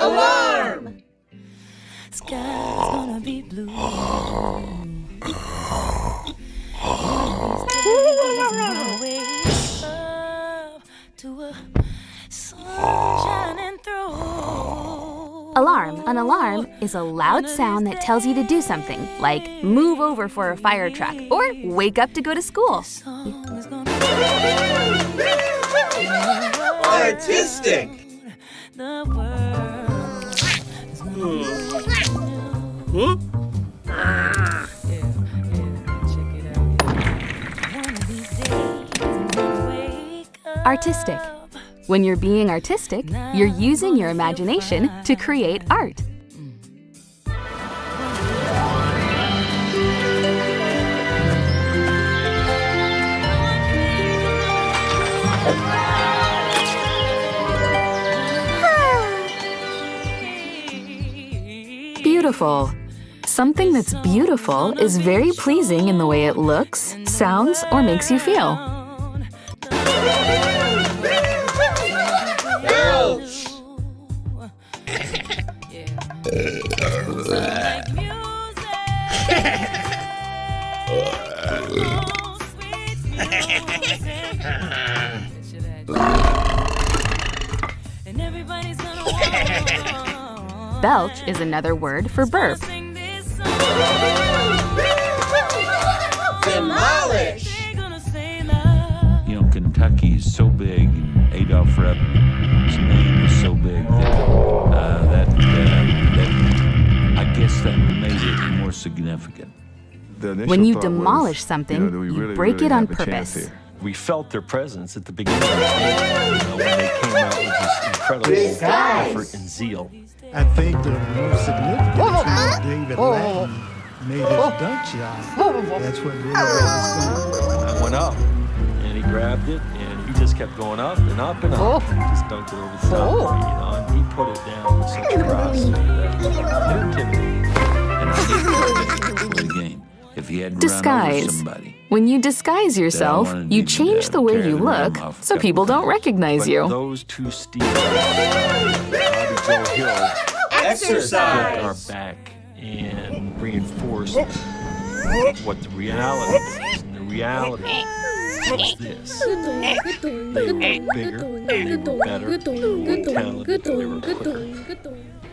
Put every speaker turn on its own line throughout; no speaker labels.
Alarm!
Sky's gonna be blue.
Alarm. An alarm is a loud sound that tells you to do something, like move over for a fire truck or wake up to go to school.
Artistic!
Artistic. When you're being artistic, you're using your imagination to create art. Beautiful. Something that's beautiful is very pleasing in the way it looks, sounds, or makes you feel. Belch is another word for burp.
Demolish!
You know, Kentucky is so big, and Adolph Rupp's name was so big that I guess that made it more significant.
When you demolish something, you break it on purpose.
We felt their presence at the beginning of the game, when they came out with this incredible effort and zeal.
I think the most significant is when David Lattin made his dunk shot. That's what really got us going.
I went up, and he grabbed it, and he just kept going up and up and up. He just dunked it over the top, and he put it down with such ferocity that it intimidated.
And I think that's the game. If he had run over
Disguise.
somebody,
When you disguise yourself, you change the way you look so people don't recognize you.
Those two steals, Bobby Joe Hill,
Exercise!
our back and reinforced what the reality is. And the reality was this. They were bigger, they were better, they were talented, they were quicker.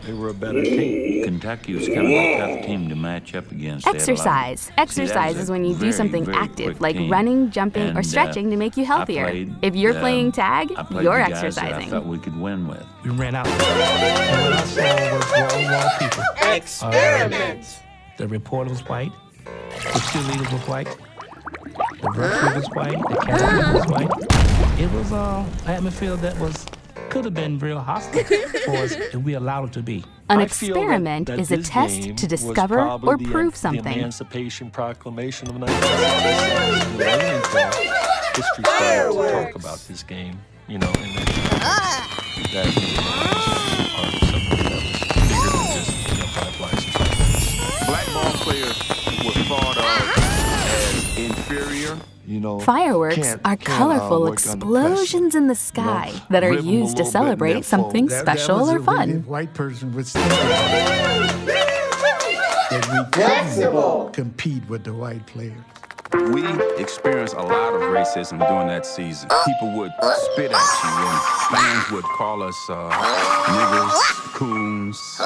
They were a better team.
Kentucky was kind of a tough team to match up against.
Exercise. Exercise is when you do something active, like running, jumping, or stretching to make you healthier. If you're playing tag, you're
I
exercising.
thought we could win with.
We ran out, and what I saw was wall people.
Experiment!
The reporter was white, the cheerleader was white, the referee was white, the captain was white. It was an atmosphere that could have been real hostile for us if we allowed it to be.
An
I feel
experiment
that
is a
this
test
game
to
was
discover
probably
or prove something.
The Emancipation Proclamation of 1966. It wasn't until history started to talk about this game, and that it was part of something that was bigger than just five blacks and five whites.
Black ball players were thought of as inferior.
Fireworks are colorful explosions in the sky that are used to celebrate something special or fun.
White person was thinking that we couldn't compete with the white player.
We experienced a lot of racism during that season. People would spit at you, and fans would call us niggers, coons.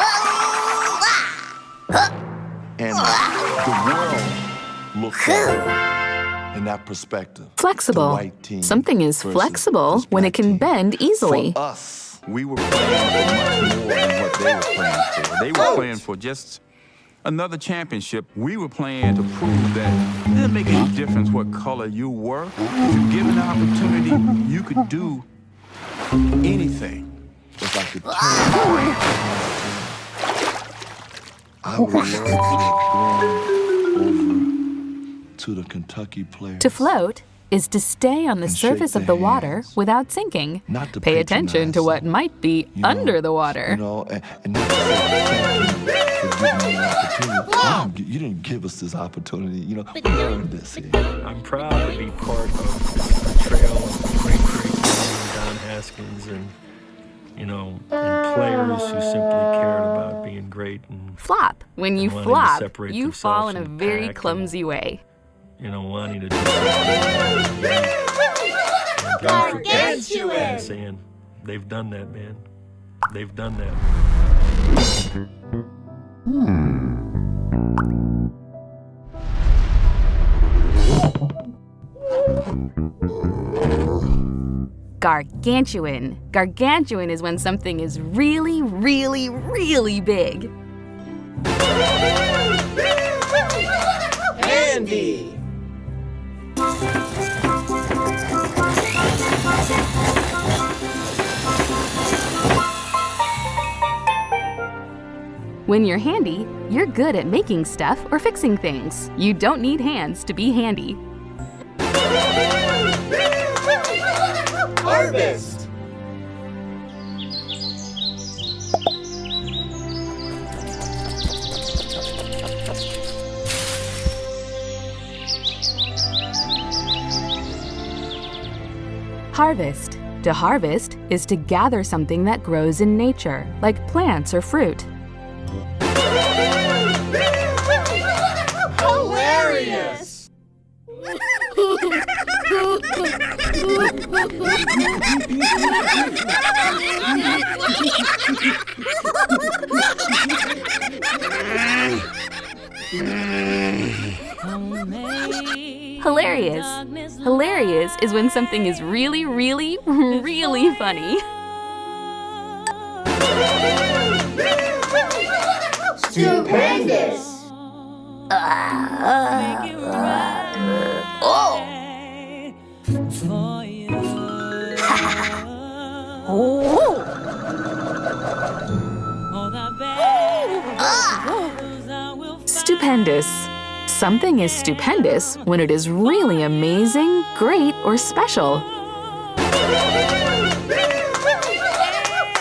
And the world looked at in that perspective.
Flexible. Something is flexible when it can bend easily.
For us, we were playing for much more than what they were playing for. They were playing for just another championship. We were playing to prove that it didn't make any difference what color you were. If you're given the opportunity, you could do anything. If I could turn I would love to have gone over to the Kentucky players.
To float is to stay on the surface of the water without sinking.
Not to
Pay attention to what might be under the water.
And not to say thank you for giving me an opportunity. You didn't give us this opportunity. We earned this.
I'm proud to be part of the trail of great creek down Haskins and players who simply cared about being great and
Flop. When you
wanting to
flop,
separate
you fall in a
themselves
very
and pack
clumsy way.
wanting to do something.
Gargantuan.
Saying, they've done that, man. They've done that.
Gargantuan. Gargantuan is when something is really, really, really big.
Handy.
When you're handy, you're good at making stuff or fixing things. You don't need hands to be handy.
Harvest.
Harvest. To harvest is to gather something that grows in nature, like plants or fruit.
Hilarious.
Hilarious. Hilarious is when something is really, really, really funny.
Stupendous.
Stupendous. Something is stupendous when it is really amazing, great, or special.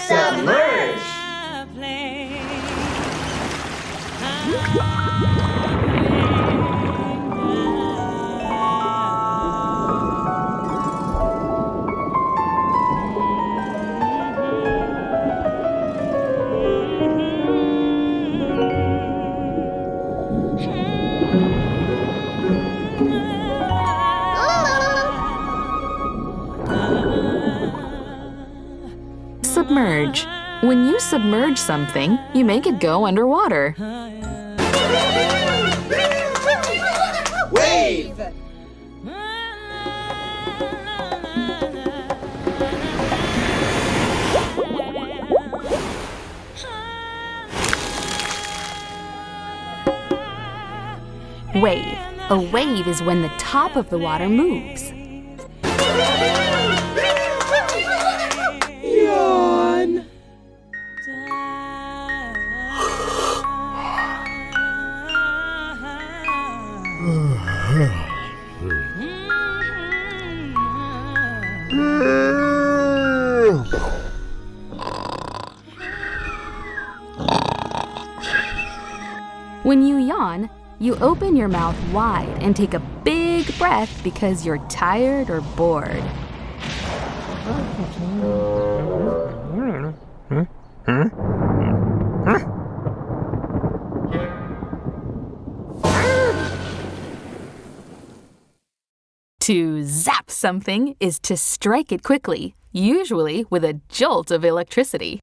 Submerge.
Submerge. When you submerge something, you make it go underwater.
Wave.
Wave. A wave is when the top of the water moves.
Yawn.
When you yawn, you open your mouth wide and take a big breath because you're tired or bored. To zap something is to strike it quickly, usually with a jolt of electricity.